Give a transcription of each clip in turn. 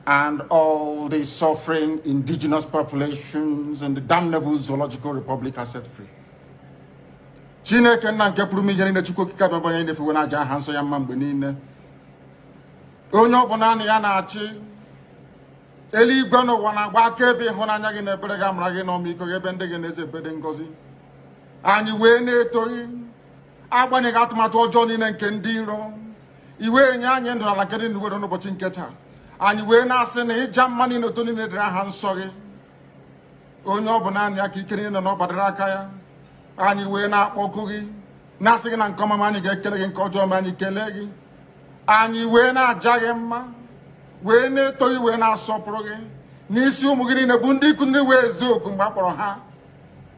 and all the suffering indigenous populations in the damnable zoological republic are set free. Chineke na nke pụrụ m ihe niile Chukwu okike abịa onye na-efe na aja aha nsọ ya mma mgbe niile. Onye ọbụla na ya na-achị eluigwe n'ụwa na-agba akaebe ịhụnanya gị na ebere gị amara gị n'ọmịiko gị ebe ndị gị na-eze ebede ngọzi. Anyị wee na-etoghị agbanyeghị atụmatụ ọjọọ niile nke ndị iro. Iwe nye anyị ndụ ala nke dị n'uwere n'ụbọchị nke taa. Anyị wee na-asị na ịja mma niile otu niile dịrị aha nsọ gị. Onye ọbụla anyị aka ike niile na ọ gbadara aka ya. Anyị wee na-akpọku gị na-asị gị na nke ọma anyị ga-ekele gị nke ọjọọ ma anyị kelee gị. Anyị wee na-aja gị mma wee na-eto gị wee na-asọpụrụ gị n'isi ụmụ gị niile bụ ndị ikwu ndị wee ezi oku mgbe a kpọrọ ha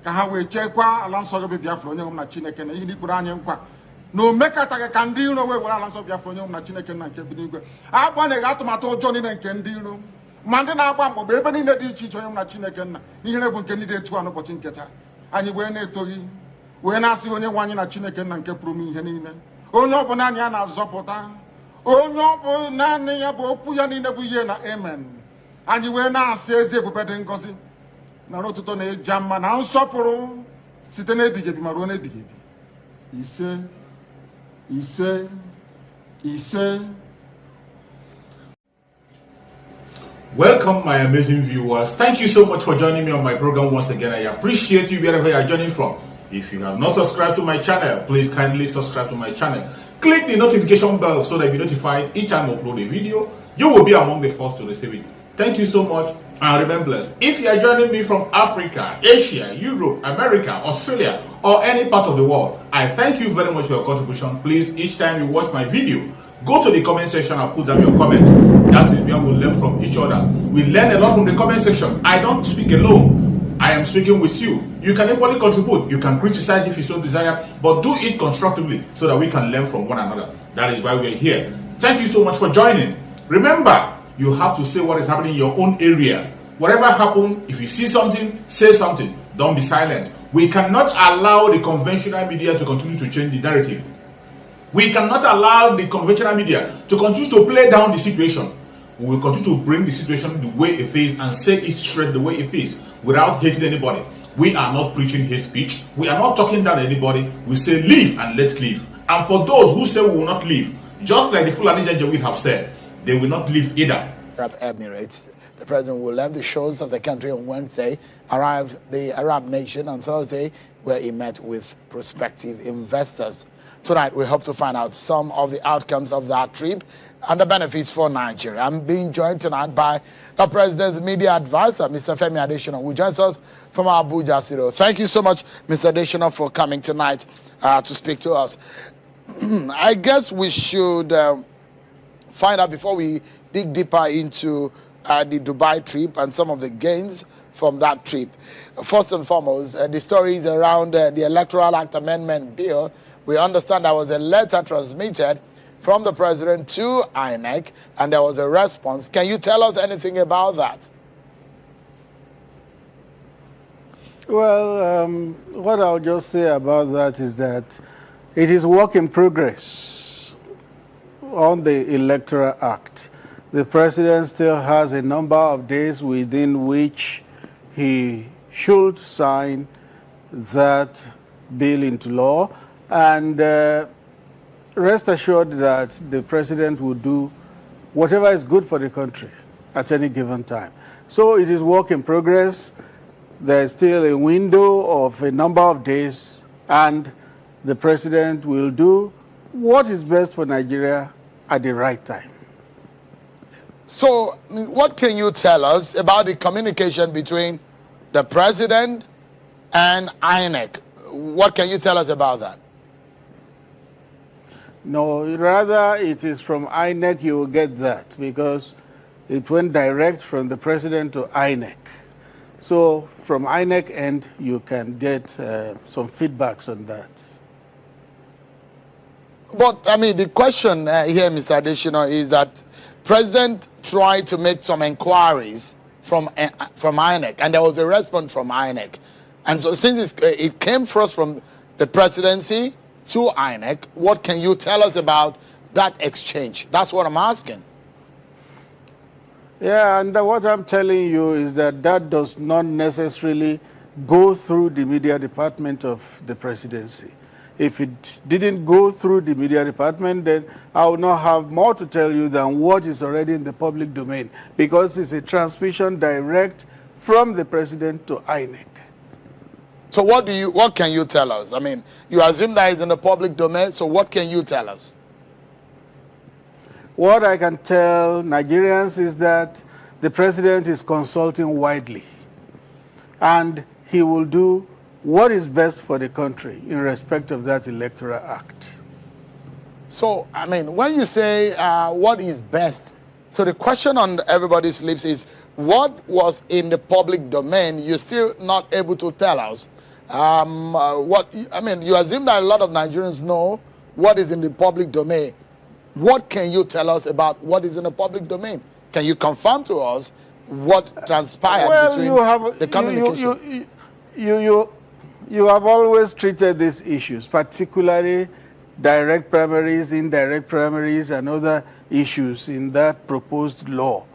ka ha wee chekwaa ala nsọ gị bụ Biafra onye nwe m na Chineke na ihe ndị kwuru anyị nkwa na o mekataghị ka ndị iro wee were ala nsọ Biafra onye nwe m na Chineke na nke bi n'igwe agbanyeghị atụmatụ ọjọọ niile nke ndị iro ma ndị na-agba mgbagba ebe niile dị iche iche onye m na Chineke nna n'ihere bụ nke ndị dị etu a n'ụbọchị nke taa. Anyị wee na-eto gị wee na-asị onye nwe anyị na Chineke nna nke pụrụ m ihe niile onye ọbụla anyị a na-azọpụta onye ọ bụ naanị ya bụ okwu ya niile bụ ihe na amen. Anyị wee na-asị ezi ebube dị ngọzi na ọtụtụ na-eja mma na nsọpụrụ site n'ebighị ebi ma ruo n'ebighị ebi. Ise ise ise. Welcome, my amazing viewers. Thank you so much for joining me on my program once again. I appreciate you wherever you are joining from. If you have not subscribed to my channel, please kindly subscribe to my channel. Click the notification bell so that you'll be notified each time I upload a video. You will be among the first to receive it. Thank you so much and remain blessed. If you are joining me from Africa, Asia, Europe, America, Australia, or any part of the world, I thank you very much for your contribution. Please, each time you watch my video, go to the comment section and put down your comments. That is where we learn from each other. We learn a lot from the comment section. I don't speak alone. I am speaking with you. You can equally contribute. You can criticize if you so desire, but do it constructively so that we can learn from one another. That is why we are here. Thank you so much for joining. Remember, you have to say what is happening in your own area. Whatever happens, if you see something, say something. Don't be silent. We cannot allow the conventional media to continue to change the narrative. We cannot allow the conventional media to continue to play down the situation. We will continue to bring the situation the way it is and say it straight the way it is without hating anybody. We are not preaching hate speech. We are not talking down anybody. We say leave and let's leave. And for those who say we will not leave, just like the Fulani Janjaweed have said, they will not leave either. Arab Emirates. The president will leave the shores of the country on Wednesday, arrived the Arab nation on Thursday, where he met with prospective investors. Tonight, we hope to find out some of the outcomes of that trip and the benefits for Nigeria. I'm being joined tonight by the president's media advisor, Mr. Femi Adesina, who joins us from Abuja City. Thank you so much, Mr. Adesina, for coming tonight to speak to us. I guess we should find out before we dig deeper into the Dubai trip and some of the gains from that trip. First and foremost, the stories around the Electoral Act Amendment Bill. We understand there was a letter transmitted from the president to INEC, and there was a response. Can you tell us anything about that? Well, what I'll just say about that is that it is work in progress on the Electoral Act. The president still has a number of days within which he should sign that bill into law, and rest assured that the president will do whatever is good for the country at any given time. So it is work in progress. There's still a window of a number of days, and the president will do what is best for Nigeria at the right time. So what can you tell us about the communication between the president and INEC? What can you tell us about that? No, rather it is from INEC you will get that, because it went direct from the president to INEC. So from INEC end, you can get some feedbacks on that. But, I mean, the question here, Mr. Adesina, is that President tried to make some inquiries from INEC, and there was a response from INEC. And so since it came first from the presidency to INEC, what can you tell us about that exchange? That's what I'm asking. Yeah, and what I'm telling you is that that does not necessarily go through the media department of the presidency. If it didn't go through the media department, then I would not have more to tell you than what is already in the public domain, because it's a transmission direct from the president to INEC. So what can you tell us? I mean, you assume that it's in the public domain, so what can you tell us? What I can tell Nigerians is that the president is consulting widely, and he will do what is best for the country in respect of that Electoral Act. So, I mean, when you say what is best, so the question on everybody's lips is, what was in the public domain? You're still not able to tell us. I mean, you assume that a lot of Nigerians know what is in the public domain. What can you tell us about what is in the public domain? Can you confirm to us what transpired between the communication? You have always treated these issues, particularly direct primaries, indirect primaries, and other issues in that proposed law.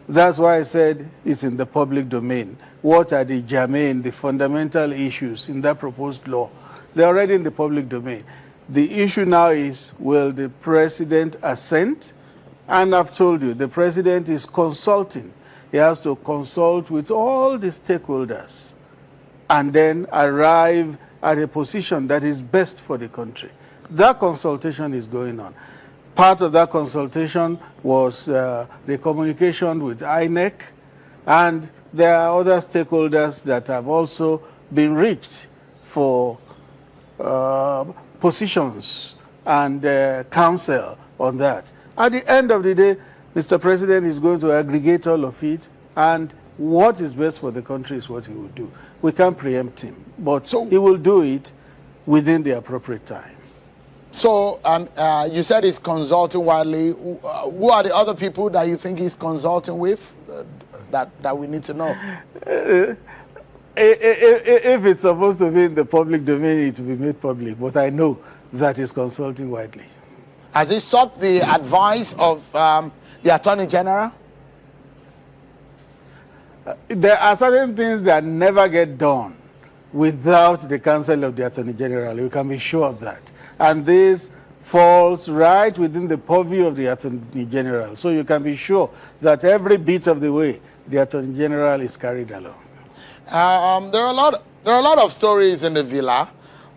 That's why I said it's in the public domain. What are the germane, the fundamental issues in that proposed law? They're already in the public domain. The issue now is, will the president assent? And I've told you, the president is consulting. He has to consult with all the stakeholders and then arrive at a position that is best for the country. That consultation is going on. Part of that consultation was the communication with INEC, and there are other stakeholders that have also been reached for positions and counsel on that. At the end of the day, Mr. President is going to aggregate all of it, and what is best for the country is what he will do. We can't preempt him, but he will do it within the appropriate time. So you said he's consulting widely. Who are the other people that you think he's consulting with that we need to know? If it's supposed to be in the public domain, it will be made public. But I know that he's consulting widely. Has he sought the advice of the Attorney General? There are certain things that never get done without the counsel of the Attorney General. You can be sure of that. And this falls right within the purview of the Attorney General. So you can be sure that every bit of the way, the Attorney General is carried along. There are a lot of stories in the villa,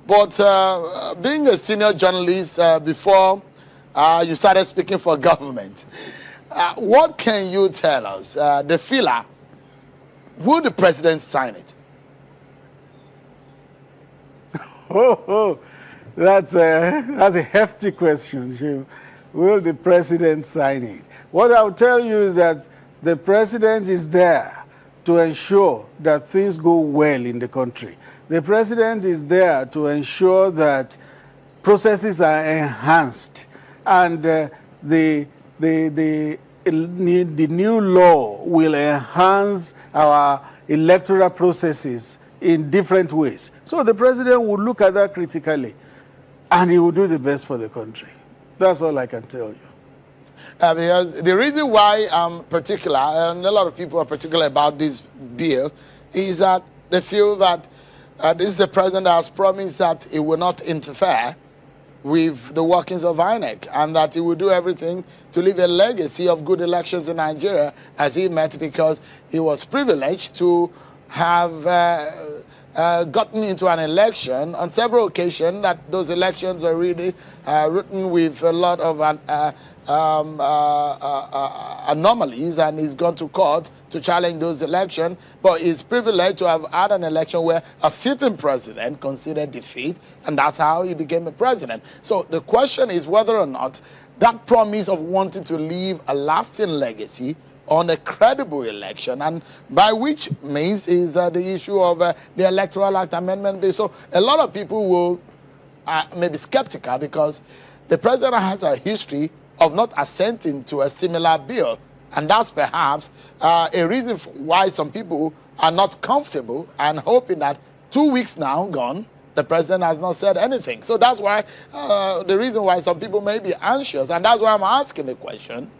but being a senior journalist before you started speaking for government, what can you tell us? The villa, will the president sign it? That's a hefty question, Jim. Will the president sign it? What I'll tell you is that the president is there to ensure that things go well in the country. The president is there to ensure that processes are enhanced, and the new law will enhance our electoral processes in different ways. So the president will look at that critically, and he will do the best for the country. That's all I can tell you. Because the reason why I'm particular, and a lot of people are particular about this bill, is that they feel that this is the president that has promised that he will not interfere with the workings of INEC, and that he will do everything to leave a legacy of good elections in Nigeria, as he met, because he was privileged to have gotten into an election on several occasions, that those elections are really written with a lot of anomalies, and he's gone to court to challenge those elections. But he's privileged to have had an election where a sitting president considered defeat, and that's how he became a president. So the question is whether or not that promise of wanting to leave a lasting legacy on a credible election, and by which means is the issue of the Electoral Act Amendment Bill. So a lot of people will may be skeptical, because the president has a history of not assenting to a similar bill, and that's perhaps a reason why some people are not comfortable and hoping that 2 weeks now gone, the president has not said anything. So that's why the reason why some people may be anxious, and that's why I'm asking the question,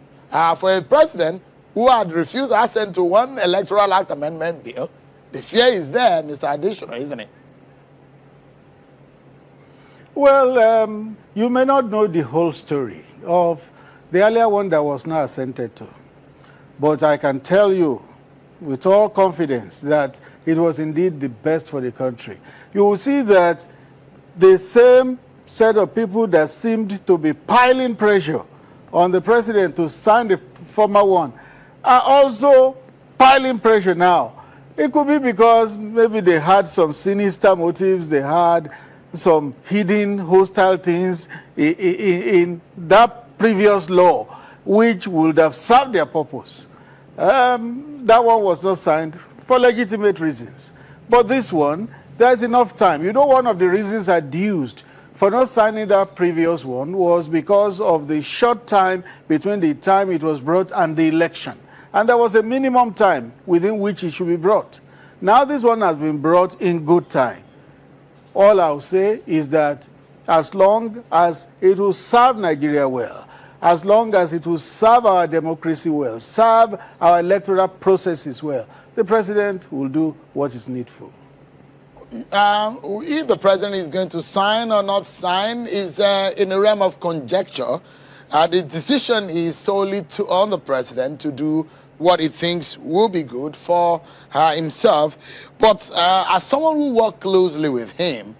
for a president who had refused assent to one Electoral Act amendment bill. The fear is there, Mr. Additional, isn't it? Well, you may not know the whole story of the earlier one that was not assented to. But I can tell you with all confidence that it was indeed the best for the country. You will see that the same set of people that seemed to be piling pressure on the president to sign the former one are also piling pressure now. It could be because maybe they had some sinister motives, they had some hidden hostile things in that previous law, which would have served their purpose. That one was not signed for legitimate reasons. But this one, there's enough time. You know, one of the reasons adduced for not signing that previous one was because of the short time between the time it was brought and the election. And there was a minimum time within which it should be brought. Now this one has been brought in good time. All I'll say is that as long as it will serve Nigeria well, as long as it will serve our democracy well, serve our electoral processes well, the president will do what is needful. If the president is going to sign or not sign is in the realm of conjecture. The decision is solely on the president to do what he thinks will be good for himself. But as someone who worked closely with him,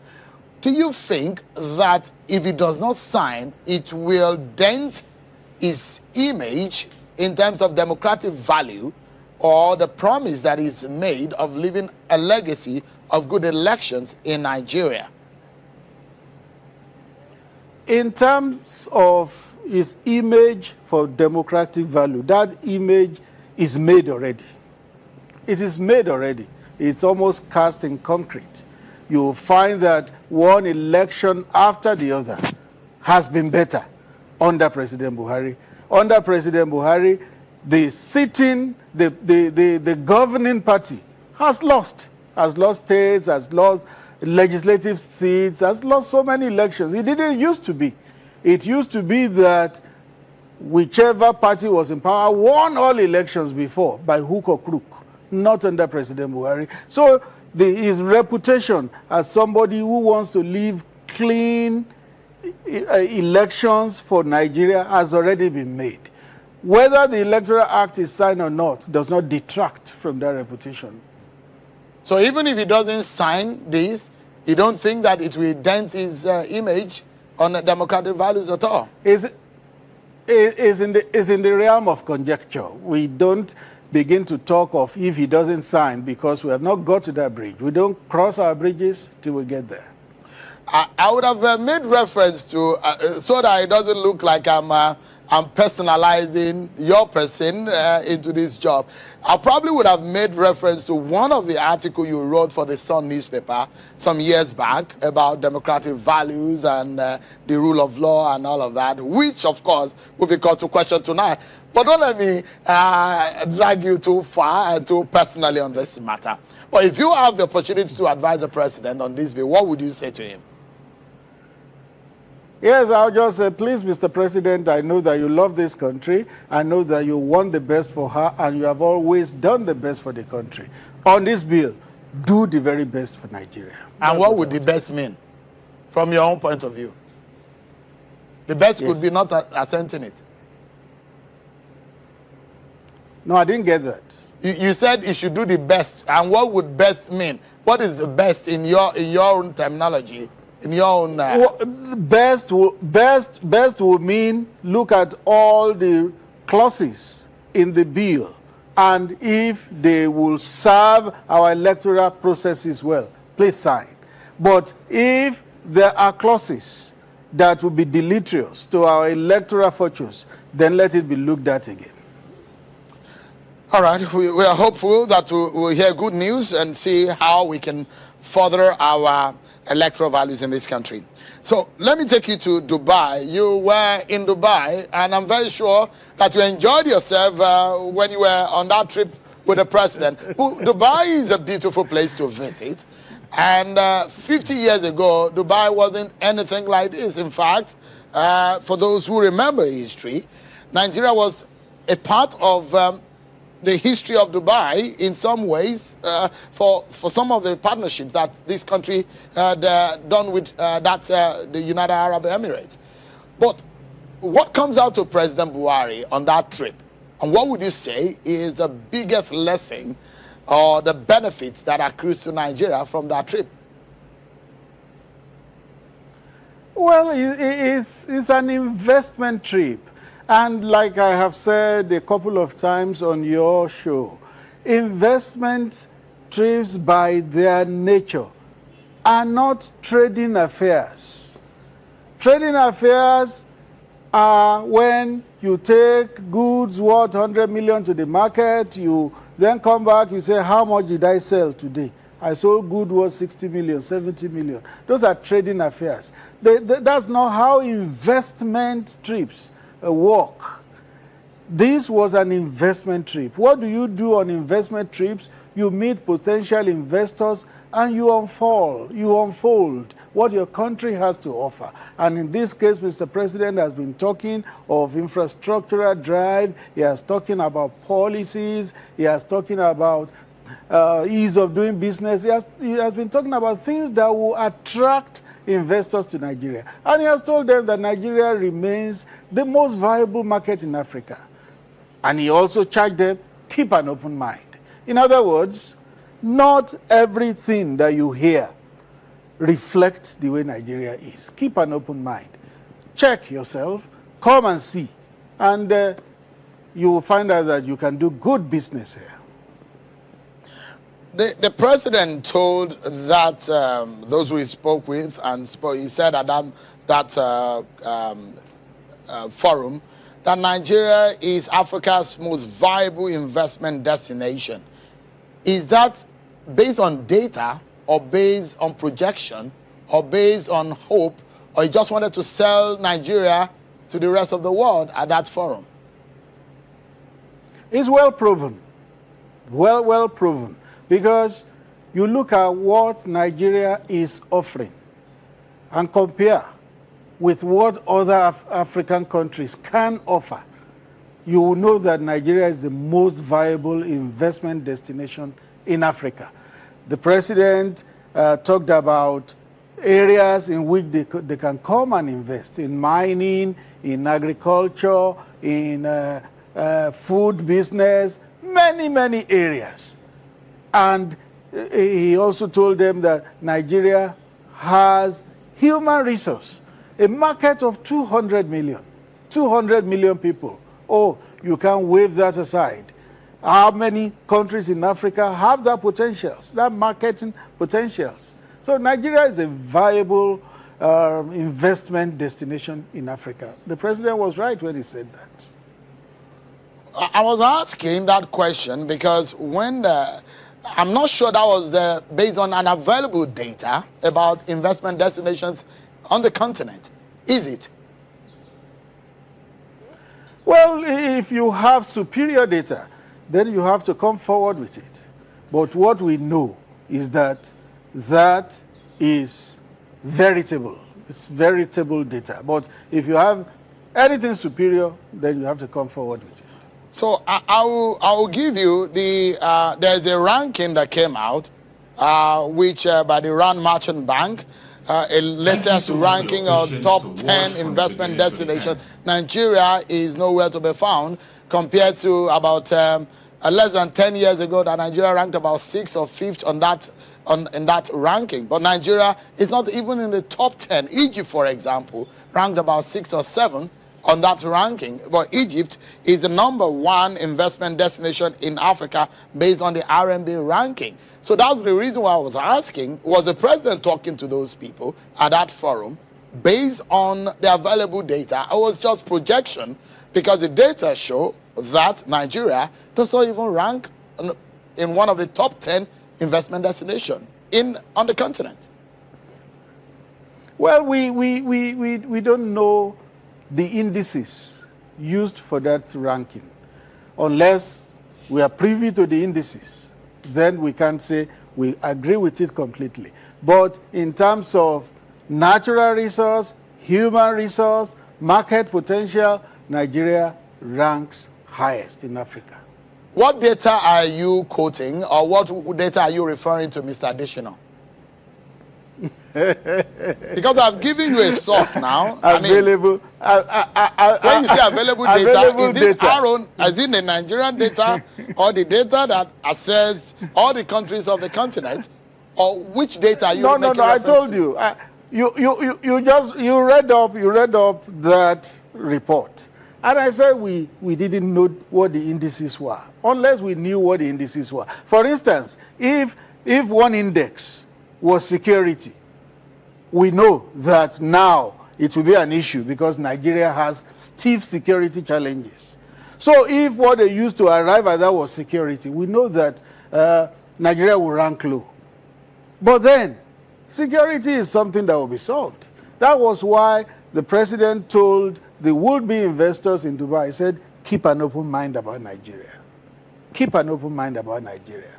do you think that if he does not sign, it will dent his image in terms of democratic value, or the promise that is made of leaving a legacy of good elections in Nigeria? In terms of his image for democratic value, that image is made already. It is made already. It's almost cast in concrete. You will find that one election after the other has been better under President Buhari. Under President Buhari, the governing party has lost states, has lost legislative seats, has lost so many elections. It didn't used to be. It used to be that whichever party was in power won all elections before by hook or crook, not under President Buhari. So his reputation as somebody who wants to leave clean elections for Nigeria has already been made. Whether the Electoral Act is signed or not does not detract from that reputation. So even if he doesn't sign this, you don't think that it will dent his image on the democratic values at all? Is in the realm of conjecture. We don't begin to talk of if he doesn't sign because we have not got to that bridge. We don't cross our bridges till we get there. I would have made reference to, so that it doesn't look like I'm personalizing your person into this job. I probably would have made reference to one of the articles you wrote for the Sun newspaper some years back about democratic values and the rule of law and all of that, which of course will be called to question tonight. But don't let me drag you too far and too personally on this matter. But if you have the opportunity to advise the president on this bill, what would you say to him? Yes, I'll just say, please, Mr. President, I know that you love this country. I know that you want the best for her, and you have always done the best for the country. On this bill, do the very best for Nigeria. And what would the best mean, from your own point of view? The best could be not assenting it. No, I didn't get that. You said it should do the best. And what would best mean? What is the best in your own terminology? In your own best will mean look at all the clauses in the bill, and if they will serve our electoral processes well, please sign. But if there are clauses that will be deleterious to our electoral fortunes, then let it be looked at again. All right, we are hopeful that we'll hear good news and see how we can further our electoral values in this country. So let me take you to Dubai. You were in Dubai, and I'm very sure that you enjoyed yourself when you were on that trip with the president. Dubai is a beautiful place to visit, and 50 years ago, Dubai wasn't anything like this. In fact, for those who remember history, Nigeria was a part of the history of Dubai in some ways for some of the partnerships that this country had done with the United Arab Emirates. But what comes out to President Buhari on that trip, and what would you say is the biggest lesson or the benefits that accrues to Nigeria from that trip? Well, it's an investment trip. And like I have said a couple of times on your show, investment trips by their nature are not trading affairs. Trading affairs are when you take goods worth 100 million to the market, you then come back, you say, how much did I sell today? I sold good worth 60 million, 70 million. Those are trading affairs. That's not how investment trips work. This was an investment trip. What do you do on investment trips? You meet potential investors and you unfold what your country has to offer. And in this case, Mr. President has been talking of infrastructural drive. He has talking about policies. He has talking about ease of doing business. He has been talking about things that will attract investors to Nigeria. And he has told them that Nigeria remains the most viable market in Africa. And he also charged them, keep an open mind. In other words, not everything that you hear reflects the way Nigeria is. Keep an open mind. Check yourself, come and see. And you will find out that you can do good business here. The president told that those we spoke with, and he said at that forum that Nigeria is Africa's most viable investment destination. Is that based on data, or based on projection, or based on hope, or he just wanted to sell Nigeria to the rest of the world at that forum? It's well proven. Well proven. Because you look at what Nigeria is offering and compare with what other African countries can offer, you will know that Nigeria is the most viable investment destination in Africa. The president talked about areas in which they can come and invest, in mining, in agriculture, in food business, many areas. And he also told them that Nigeria has human resource, a market of 200 million people. Oh, you can't wave that aside. How many countries in Africa have that potentials, that marketing potentials? So Nigeria is a viable investment destination in Africa. The president was right when he said that. I was asking that question because when I'm not sure that was based on unavailable data about investment destinations on the continent. Is it? Well, if you have superior data, then you have to come forward with it. But what we know is that that is veritable. It's veritable data. But if you have anything superior, then you have to come forward with it. So I will give you there's a ranking that came out, which by the Rand Merchant Bank, a latest ranking of top 10 investment destinations. Nigeria is nowhere to be found compared to about less than 10 years ago that Nigeria ranked about 6th or 5th in that ranking. But Nigeria is not even in the top 10. Egypt, for example, ranked about 6th or 7th on that ranking. But Egypt is the #1 investment destination in Africa based on the RMB ranking. So that's the reason why I was asking, was the president talking to those people at that forum based on the available data? Or was just projection? Because the data show that Nigeria does not even rank in one of the top 10 investment destinations on the continent. Well, we don't know the indices used for that ranking. Unless we are privy to the indices, then we can say we agree with it completely. But in terms of natural resource, human resource, market potential, Nigeria ranks highest in Africa. What data are you quoting, or what data are you referring to, Mr. Additional? Because I've given you a source now. Available. When you say available data, is it data. our own, is it the Nigerian data, or the data that assess all the countries of the continent, or which data are you? No. I told you. You read up that report, and I said we didn't know what the indices were unless we knew what the indices were. For instance, if one index was security, we know that now it will be an issue because Nigeria has stiff security challenges. So if what they used to arrive at that was security, we know that Nigeria will rank low. But then, security is something that will be solved. That was why the president told the would-be investors in Dubai, he said, keep an open mind about Nigeria. Keep an open mind about Nigeria.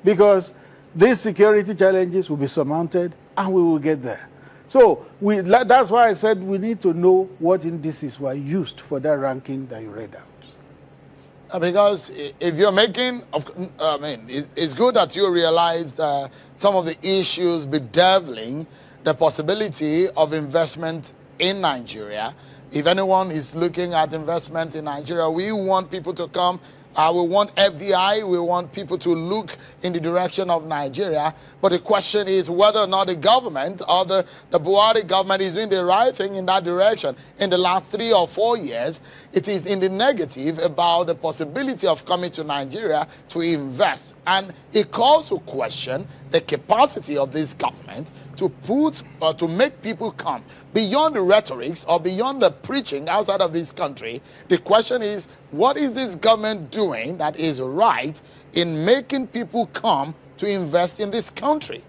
Because these security challenges will be surmounted and we will get there. So that's why I said we need to know what indices were used for that ranking that you read out. Because if you're making, it's good that you realize that some of the issues bedeviling the possibility of investment in Nigeria. If anyone is looking at investment in Nigeria, we want people to come. We want FDI. We want people to look in the direction of Nigeria. But the question is whether or not the government or the Buhari government is doing the right thing in that direction. In the last 3 or 4 years, it is in the negative about the possibility of coming to Nigeria to invest. And it calls to question the capacity of this government to put or to make people come beyond the rhetorics or beyond the preaching outside of this country. The question is, what is this government doing that is right in making people come to invest in this country?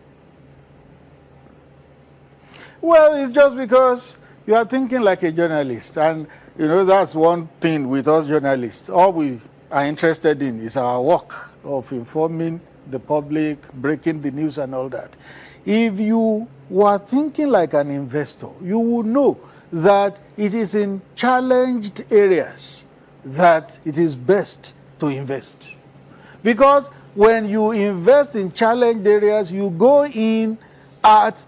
Well, it's just because you are thinking like a journalist. And, you know, that's one thing with us journalists. All we are interested in is our work of informing the public, breaking the news and all that. If you were thinking like an investor, you would know that it is in challenged areas that it is best to invest. Because when you invest in challenged areas, you go in at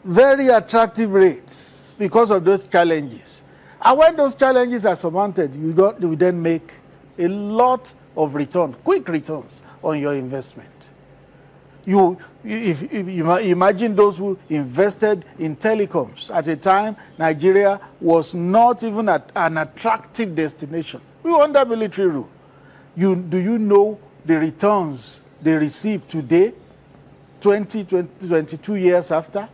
very attractive rates because of those challenges. And when those challenges are surmounted, you then make a lot of return, quick returns on your investment. If you imagine those who invested in telecoms at a time Nigeria was not even an attractive destination. We were under military rule. Do you know the returns they receive today, 22 years after?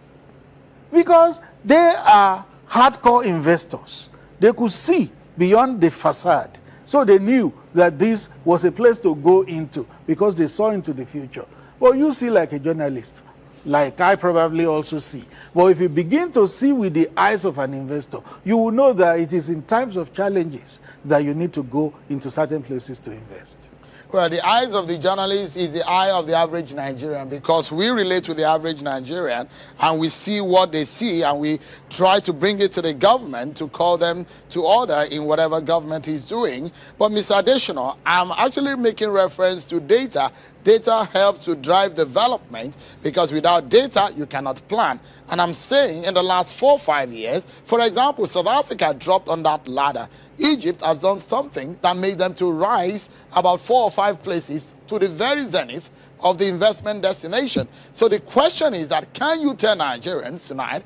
Because they are hardcore investors. They could see beyond the facade. So they knew that this was a place to go into because they saw into the future. Well, you see like a journalist, like I probably also see. But if you begin to see with the eyes of an investor, you will know that it is in times of challenges that you need to go into certain places to invest. Well, the eyes of the journalist is the eye of the average Nigerian, because we relate to the average Nigerian and we see what they see and we try to bring it to the government to call them to order in whatever government is doing. But Mr. Additional, I'm actually making reference to data. Data helps to drive development because without data, you cannot plan. And I'm saying in the last 4 or 5 years, for example, South Africa dropped on that ladder. Egypt has done something that made them to rise about 4 or 5 places to the very zenith of the investment destination. So the question is that, can you tell Nigerians tonight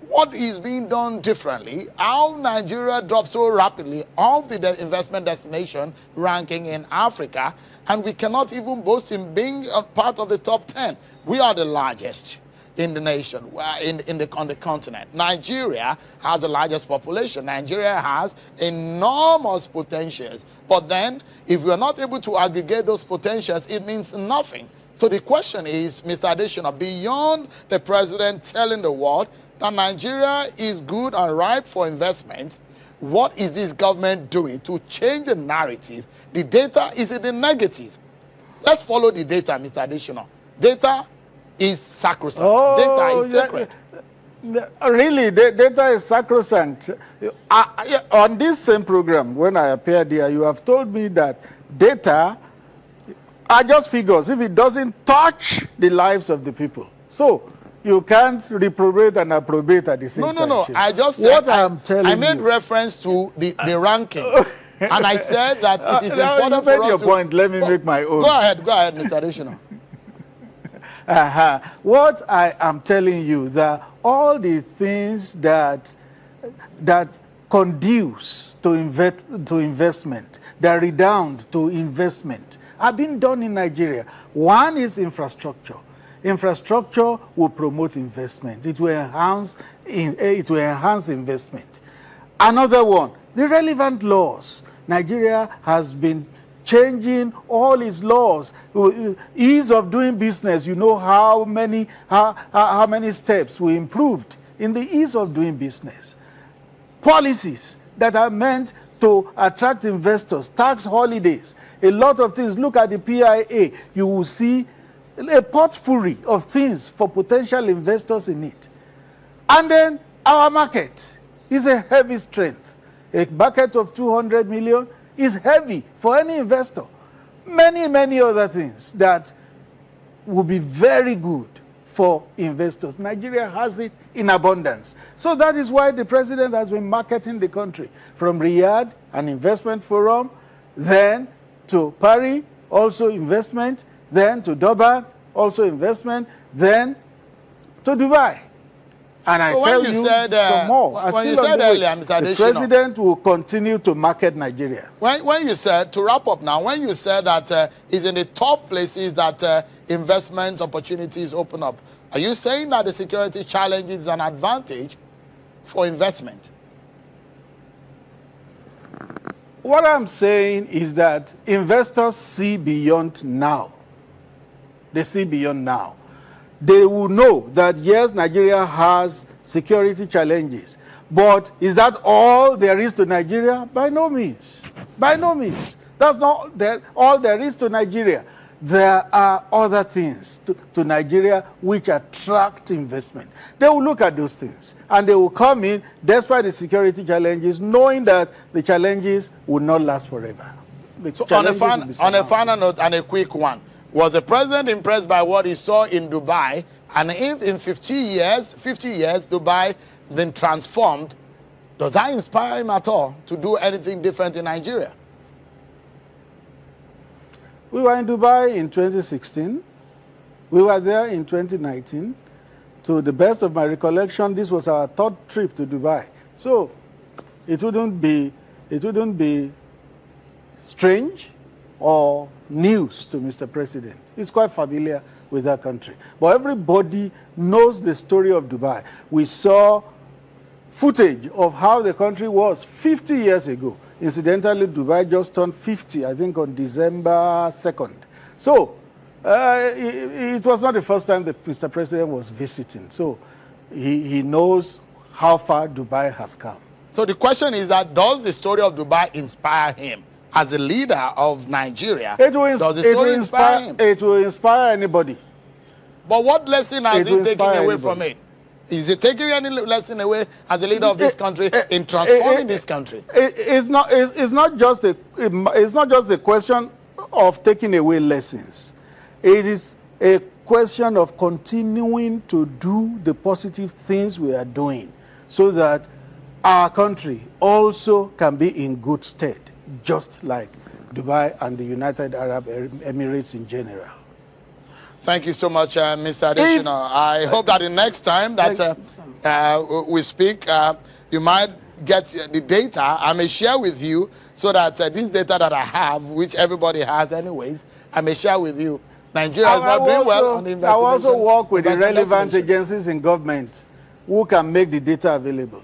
what is being done differently? How Nigeria dropped so rapidly off the investment destination ranking in Africa, and we cannot even boast in being a part of the top 10. We are the largest in the nation, on the continent. Nigeria has the largest population. Nigeria has enormous potentials. But then, if we are not able to aggregate those potentials, it means nothing. So the question is, Mr. Additional, beyond the president telling the world that Nigeria is good and ripe for investment, what is this government doing to change the narrative? The data is in the negative. Let's follow the data, Mr. Additional. Data is sacrosanct. Data is sacred. Really, data is sacrosanct. On this same program, when I appeared here, you have told me that data are just figures if it doesn't touch the lives of the people. So you can't reprobate and approbate at the same time. No. I just what said, I'm telling you. I made reference to the ranking. And I said that it is important for us your point. Let me make my own. Go ahead, Mr. Additional. What I am telling you, that all the things that conduce to investment, that redound to investment, have been done in Nigeria. One is infrastructure. Infrastructure will promote investment. It will enhance investment. Another one, the relevant laws. Nigeria has been changing all its laws. Ease of doing business. You know how many steps we improved in the ease of doing business. Policies that are meant to attract investors, tax holidays, a lot of things. Look at the PIA. You will see a potpourri of things for potential investors in it. And then our market is a heavy strength. A bucket of 200 million is heavy for any investor. Many other things that will be very good for investors. Nigeria has it in abundance. So that is why the president has been marketing the country. From Riyadh, an investment forum, then to Paris, also investment, then to Durban, also investment, then to Dubai. And I tell you some more. When you said earlier, Mr. The president will continue to market Nigeria. When you said, to wrap up now, when you said that it's in the tough places that investment opportunities open up, are you saying that the security challenge is an advantage for investment? What I'm saying is that investors see beyond now. They see beyond now. They will know that, yes, Nigeria has security challenges. But is that all there is to Nigeria? By no means. By no means. That's not all there is to Nigeria. There are other things to Nigeria which attract investment. They will look at those things. And they will come in, despite the security challenges, knowing that the challenges will not last forever. So on a final note and a quick one, was the president impressed by what he saw in Dubai? And if in 50 years, Dubai has been transformed, does that inspire him at all to do anything different in Nigeria? We were in Dubai in 2016. We were there in 2019. To the best of my recollection, this was our third trip to Dubai. So it wouldn't be strange or news to Mr. President. He's quite familiar with that country. But everybody knows the story of Dubai. We saw footage of how the country was 50 years ago. Incidentally, Dubai just turned 50, I think, on December 2nd. So it was not the first time that Mr. President was visiting. So he knows how far Dubai has come. So the question is that, does the story of Dubai inspire him? As a leader of Nigeria, it will inspire anybody. But what lesson has he taken away from it? Is he taking any lesson away as a leader of this country in transforming this country? It's not just a question of taking away lessons. It is a question of continuing to do the positive things we are doing so that our country also can be in good stead, just like Dubai and the United Arab Emirates in general. Thank you so much, Mr. Additional. I hope that the next time that we speak, you might get the data. I may share with you so that this data that I have, which everybody has anyways, I may share with you. Nigeria is not doing well on the investigation. I also work with the relevant agencies in government who can make the data available.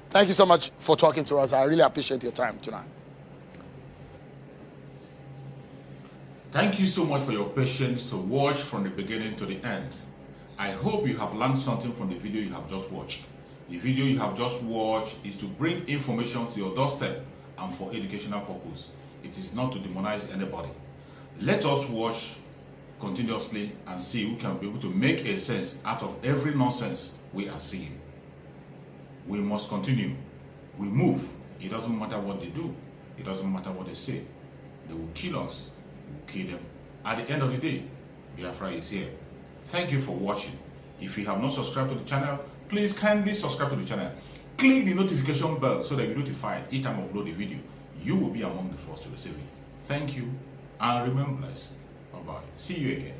Thank you so much for talking to us. I really appreciate your time tonight. Thank you so much for your patience to watch from the beginning to the end. I hope you have learned something from the video you have just watched. The video you have just watched is to bring information to your doorstep and for educational purpose. It is not to demonize anybody. Let us watch continuously and see who can be able to make a sense out of every nonsense we are seeing. We must continue. We move. It doesn't matter what they do. It doesn't matter what they say. They will kill us. We'll kill them. At the end of the day, Biafra is here. Thank you for watching. If you have not subscribed to the channel, please kindly subscribe to the channel. Click the notification bell so that you're notified each time I upload a video. You will be among the first to receive it. Thank you and remain blessed. Bye-bye. See you again.